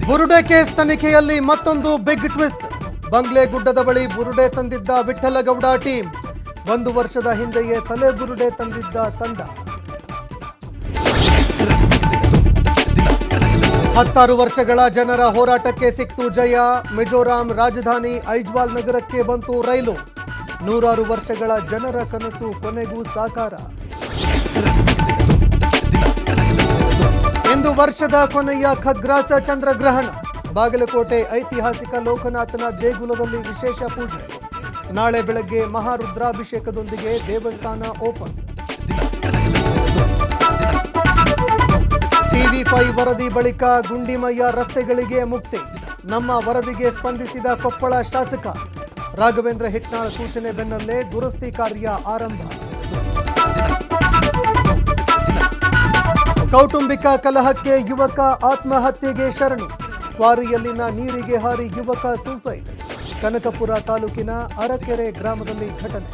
ಬುರುಡೆ case ತನಿಖೆಯಲ್ಲಿ ಮತ್ತೊಂದು big twist. ಬಂಗ್ಲೆ ಗುಡ್ಡದ ಬಳಿ ಬುರುಡೆ ತಂದಿದ್ದ ವಿಠ್ಠಲಗೌಡ ಟೀಮ್. 1 ವರ್ಷದ ಹಿಂದೆಯೇ ತಲೆ ಬುರುಡೆ ತಂದಿದ್ದ ತಂಡ. 16 ವರ್ಷಗಳ ಜನರ ಹೋರಾಟಕ್ಕೆ ಸಿಕ್ತು ಜಯ. ಮಿಜೋರಾಂ ರಾಜಧಾನಿ ಐಜ್ವಾಲ್ ನಗರಕ್ಕೆ ಬಂತು ರೈಲು. 100 ವರ್ಷಗಳ ಜನರ ಕನಸು ಕೊನೆಗೂ ಸಾಕಾರ. ಇಂದು ವರ್ಷದ ಕೊನೆಯ ಖಗ್ರಾಸ ಚಂದ್ರಗ್ರಹಣ. ಬಾಗಲಕೋಟೆ ಐತಿಹಾಸಿಕ ಲೋಕನಾಥನ ದೇಗುಲದಲ್ಲಿ ವಿಶೇಷ ಪೂಜೆ. ನಾಳೆ ಬೆಳಗ್ಗೆ ಮಹಾರುದ್ರಾಭಿಷೇಕದೊಂದಿಗೆ ದೇವಸ್ಥಾನ ಓಪನ್. TV5 ವರದಿ ಬಳಿಕ ಗುಂಡಿಮಯ್ಯ ರಸ್ತೆಗಳಿಗೆ ಮುಕ್ತಿ. ನಮ್ಮ ವರದಿಗೆ ಸ್ಪಂದಿಸಿದ ಕೊಪ್ಪಳ ಶಾಸಕ. ರಾಘವೇಂದ್ರ ಹಿಟ್ನಾಳ್ ಸೂಚನೆ ಬೆನ್ನಲ್ಲೇ ದುರಸ್ತಿ ಕಾರ್ಯ ಆರಂಭ. ಕೌಟುಂಬಿಕ ಕಲಹಕ್ಕೆ ಯುವಕ ಆತ್ಮಹತ್ಯೆಗೆ ಶರಣು. ಕ್ವಾರಿಯಲ್ಲಿನ ನೀರಿಗೆ ಹಾರಿ ಯುವಕ ಸೂಸೈಡ್. ಕನಕಪುರ ತಾಲೂಕಿನ ಅರಕೆರೆ ಗ್ರಾಮದಲ್ಲಿ ಘಟನೆ.